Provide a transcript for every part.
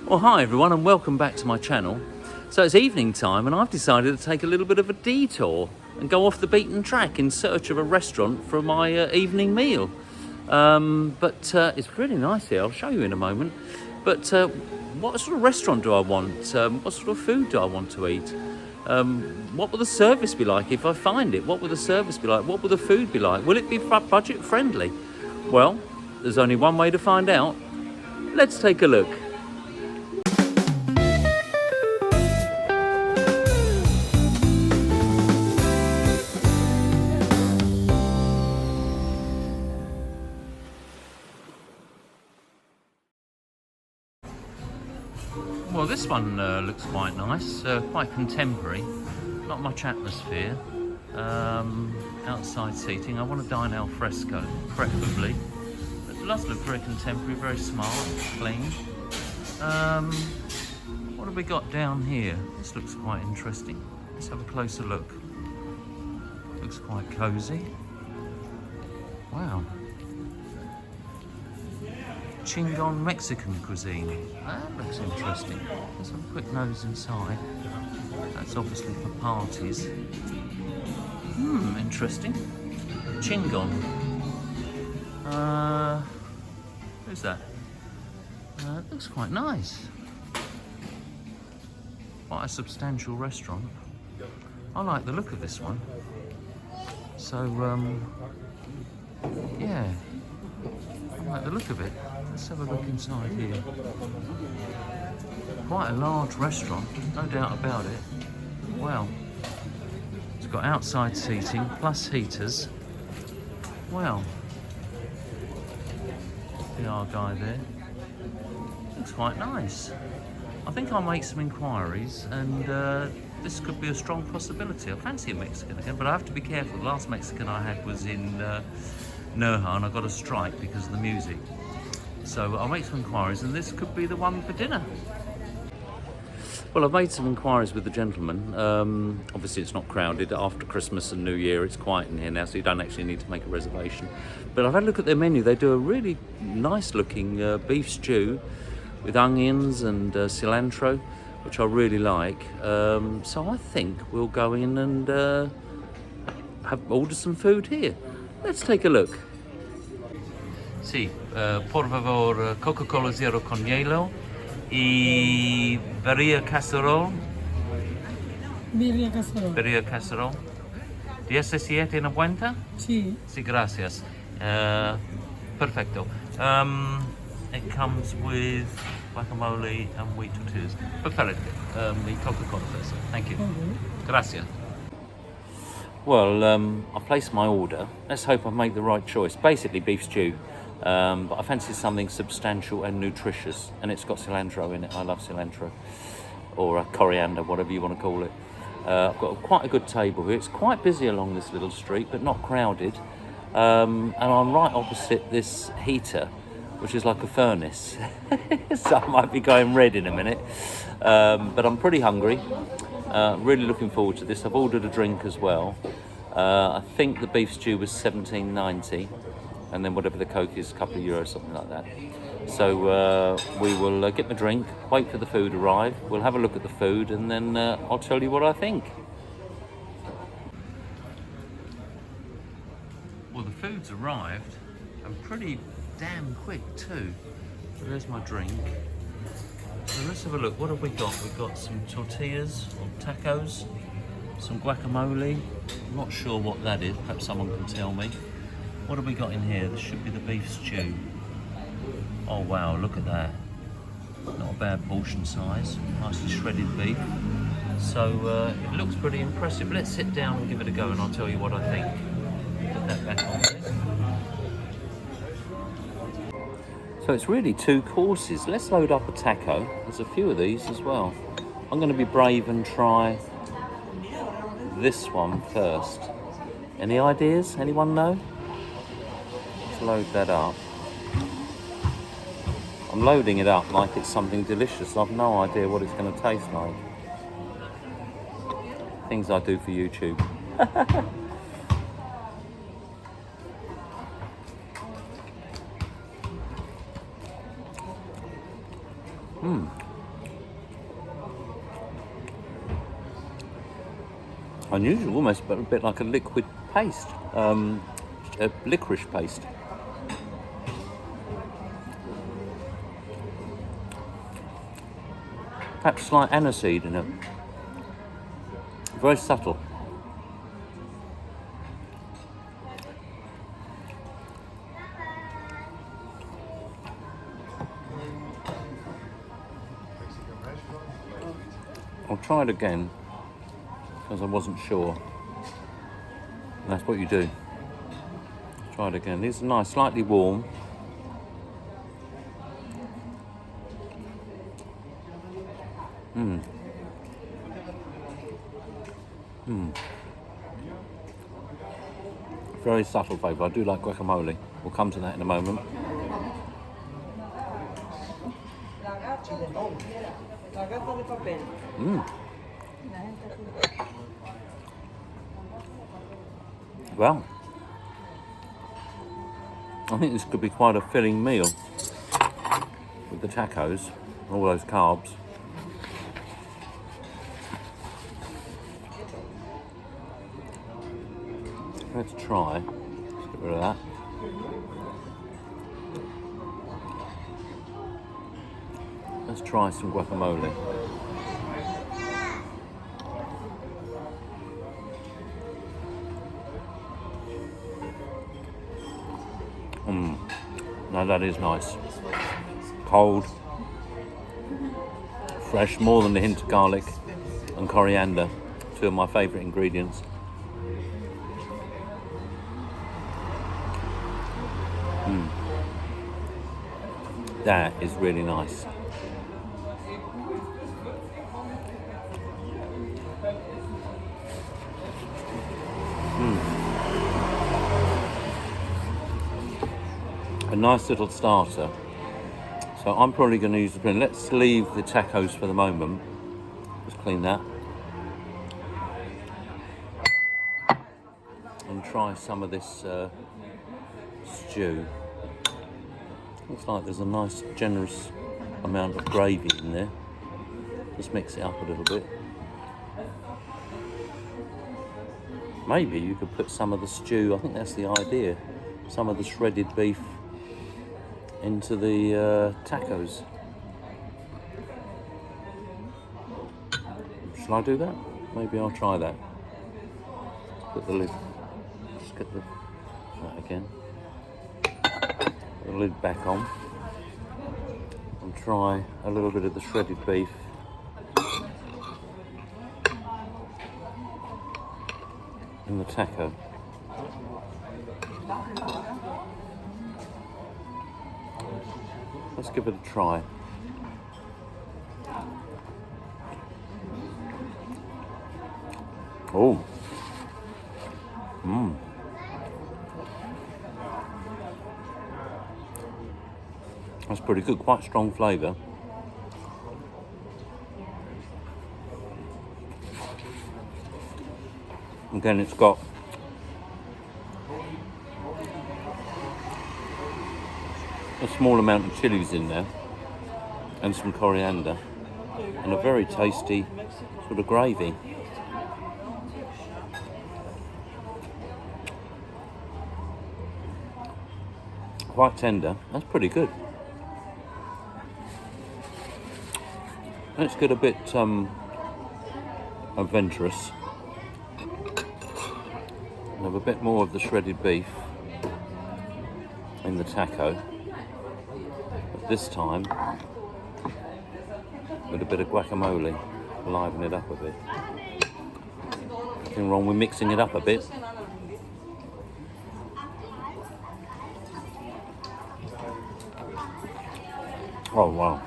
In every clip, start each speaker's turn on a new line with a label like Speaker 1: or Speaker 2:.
Speaker 1: Well, hi everyone and welcome back to my channel. So it's evening time and I've decided to take a little bit of a detour and go off the beaten track in search of a restaurant for my evening meal. But it's really nice here, I'll show you in a moment. But what sort of restaurant do I want? What sort of food do I want to eat? What will the service be like if I find it? What will the service be like? What will the food be like? Will it be budget friendly? Well, there's only one way to find out. Let's take a look. Well, this one looks quite nice, quite contemporary, not much atmosphere, outside seating. I want to dine al fresco, preferably. It does look very contemporary, very smart, clean. What have we got down here? This looks quite interesting. Let's have a closer look. Looks quite cosy. Wow. Chingon Mexican cuisine. That looks interesting. Let's have a quick nose inside. That's obviously for parties. Interesting. Chingon. Who's that? It looks quite nice. Quite a substantial restaurant. I like the look of this one. So, yeah. I like the look of it. Let's have a look inside here. Quite a large restaurant, no doubt about it. Wow. It's got outside seating plus heaters. Wow. PR guy there. Looks quite nice. I think I'll make some inquiries and this could be a strong possibility. I fancy a Mexican again, but I have to be careful. The last Mexican I had was in Nerja and I got a strike because of the music. So I'll make some inquiries and this could be the one for dinner. Well, I've made some inquiries with the gentleman. Obviously it's not crowded. After Christmas and New Year it's quiet in here now, so you don't actually need to make a reservation. But I've had a look at their menu. They do a really nice looking beef stew with onions and cilantro, which I really like. So I think we'll go in and order some food here. Let's take a look. Sí, por favor, Coca-Cola Zero con hielo y birria casserole.
Speaker 2: Birria casserole.
Speaker 1: Birria casserole. 17 en cuenta?
Speaker 2: Sí.
Speaker 1: Sí, gracias. Perfecto. It comes with guacamole and wheat tortillas. Perfecto. The Coca-Cola first. Thank you. Gracias. Well, I placed my order. Let's hope I make the right choice. Basically beef stew. But I fancy something substantial and nutritious, and it's got cilantro in it. I love cilantro, or coriander, whatever you want to call it. I've got quite a good table here. It's quite busy along this little street, but not crowded. And I'm right opposite this heater, which is like a furnace. So I might be going red in a minute. But I'm pretty hungry. Really looking forward to this. I've ordered a drink as well. I think the beef stew was $17.90. And then whatever the Coke is, a couple of euros, something like that. So we will get the drink, wait for the food to arrive, we'll have a look at the food, and then I'll tell you what I think. Well, the food's arrived, and pretty damn quick too. So there's my drink. So let's have a look, what have we got? We've got some tortillas, or tacos, some guacamole. I'm not sure what that is, perhaps someone can tell me. What have we got in here? This should be the beef stew. Oh wow, look at that. Not a bad portion size. Nicely shredded beef. So it looks pretty impressive. Let's sit down and give it a go and I'll tell you what I think. Put that back on there. So it's really two courses. Let's load up a taco. There's a few of these as well. I'm going to be brave and try this one first. Any ideas? Anyone know? Load that up. I'm loading it up like it's something delicious. I've no idea what it's going to taste like. Things I do for YouTube. Unusual, almost but a bit like a liquid paste, a licorice paste. Perhaps slight aniseed in it. Very subtle. I'll try it again because I wasn't sure. And that's what you do. Try it again. These are nice, slightly warm. Very subtle flavour. I do like guacamole. We'll come to that in a moment. Well, I think this could be quite a filling meal with the tacos, all those carbs. Let's try. Let's get rid of that. Let's try some guacamole. Now that is nice. Cold, fresh, more than a hint of garlic and coriander, two of my favourite ingredients. That is really nice. A nice little starter. So I'm probably going to use the blend. Let's leave the tacos for the moment. Just clean that. And try some of this stew. Looks like there's a nice generous amount of gravy in there. Just mix it up a little bit. Maybe you could put some of the stew, I think that's the idea, some of the shredded beef into the tacos. Shall I do that? Maybe I'll try that. Put the lid, just get that again. Put the lid back on and try a little bit of the shredded beef. In the taco. Let's give it a try. Oh. That's pretty good, quite strong flavour. Again, it's got a small amount of chilies in there and some coriander and a very tasty sort of gravy. Quite tender. That's pretty good. Let's get a bit adventurous. Have a bit more of the shredded beef in the taco, but this time with a bit of guacamole, liven it up a bit. Nothing wrong with mixing it up a bit. Oh wow.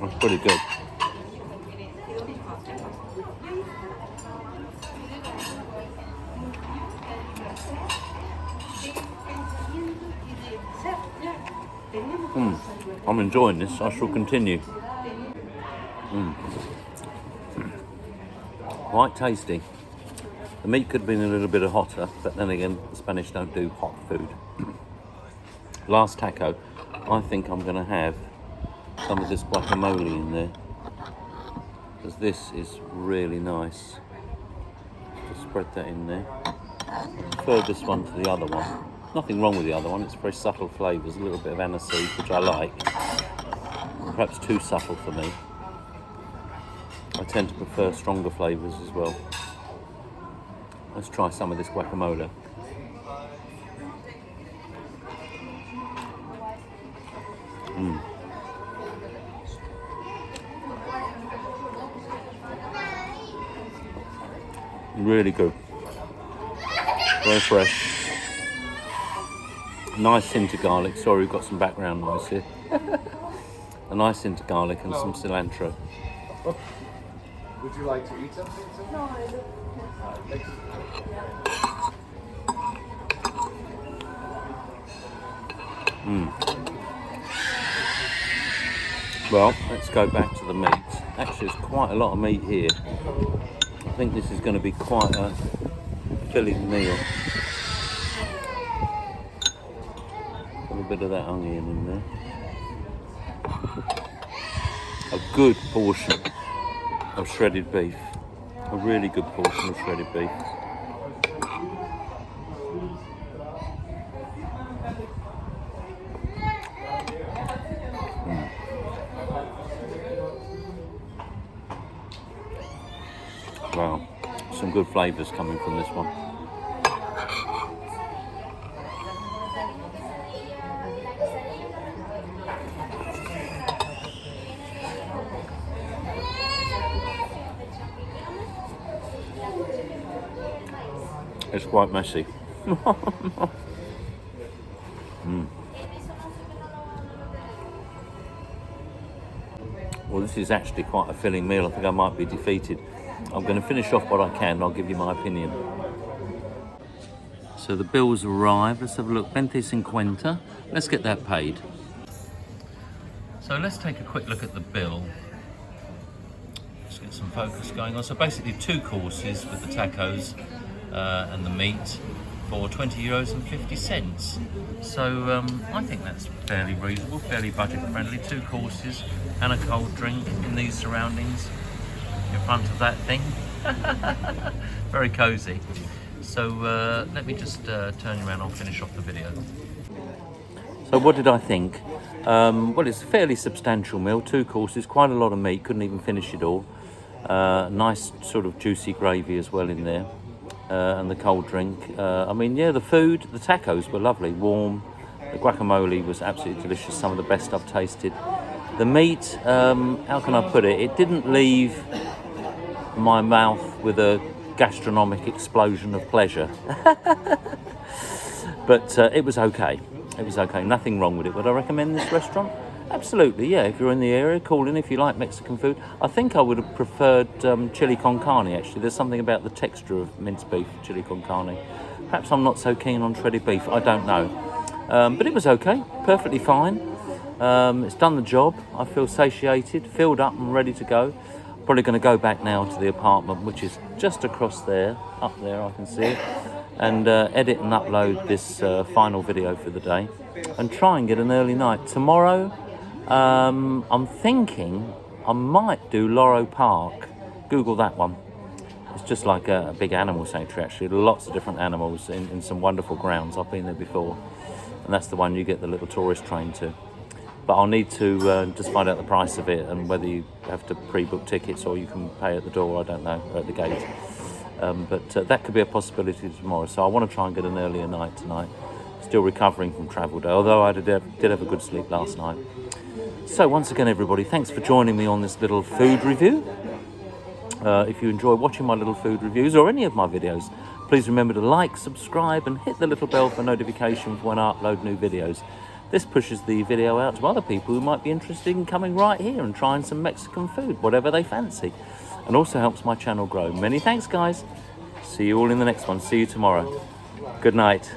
Speaker 1: That's pretty good. I'm enjoying this. I shall continue. Quite tasty. The meat could have been a little bit hotter, but then again, the Spanish don't do hot food. Last taco, I think I'm going to have some of this guacamole in there, because this is really nice. Just spread that in there. Prefer this one to the other one. Nothing wrong with the other one, it's very subtle flavours, a little bit of aniseed, which I like. Perhaps too subtle for me. I tend to prefer stronger flavours as well. Let's try some of this guacamole. Really good. Very fresh. Nice hint of garlic. Sorry, we've got some background noise here. A nice hint of garlic and some cilantro.
Speaker 3: Would you like to eat something? No, I don't.
Speaker 1: Well, let's go back to the meat. Actually, there's quite a lot of meat here. I think this is going to be quite a filling meal. A little bit of that onion in there. A good portion of shredded beef. A really good portion of shredded beef. Wow, some good flavours coming from this one. It's quite messy. Well, this is actually quite a filling meal. I think I might be defeated. I'm going to finish off what I can and I'll give you my opinion. So the bill's arrived. Let's have a look. 20.50. Let's get that paid. So let's take a quick look at the bill. Let's get some focus going on. So basically 2 courses with the tacos and the meat for €20.50. So I think that's fairly reasonable, fairly budget friendly. 2 courses and a cold drink in these surroundings in front of that thing. Very cosy. So let me just turn you around. I'll finish off the video. So what did I think? Well, it's a fairly substantial meal, 2 courses, quite a lot of meat, couldn't even finish it all. Nice sort of juicy gravy as well in there. And the cold drink. I mean, yeah, the food, the tacos were lovely, warm. The guacamole was absolutely delicious, some of the best I've tasted. The meat, how can I put it? It didn't leave my mouth with a gastronomic explosion of pleasure. But it was okay. It was okay, nothing wrong with it. Would I recommend this restaurant? Absolutely, yeah. If you're in the area, call in if you like Mexican food. I think I would have preferred chili con carne, actually. There's something about the texture of minced beef, chili con carne. Perhaps I'm not so keen on shredded beef, I don't know. But it was okay, perfectly fine. It's done the job. I feel satiated, filled up and ready to go. Probably going to go back now to the apartment, which is just across there, up there I can see it, and edit and upload this final video for the day and try and get an early night. Tomorrow, I'm thinking I might do Loro Park. Google that one. It's just like a big animal sanctuary, actually. Lots of different animals in some wonderful grounds. I've been there before. And that's the one you get the little tourist train to. But I'll need to just find out the price of it and whether you have to pre-book tickets or you can pay at the door, I don't know, or at the gate. But that could be a possibility tomorrow. So I want to try and get an earlier night tonight. Still recovering from travel day, although I did have a good sleep last night. So once again, everybody, thanks for joining me on this little food review. If you enjoy watching my little food reviews or any of my videos, please remember to like, subscribe and hit the little bell for notifications when I upload new videos. This pushes the video out to other people who might be interested in coming right here and trying some Mexican food, whatever they fancy. And also helps my channel grow. Many thanks, guys. See you all in the next one. See you tomorrow. Good night.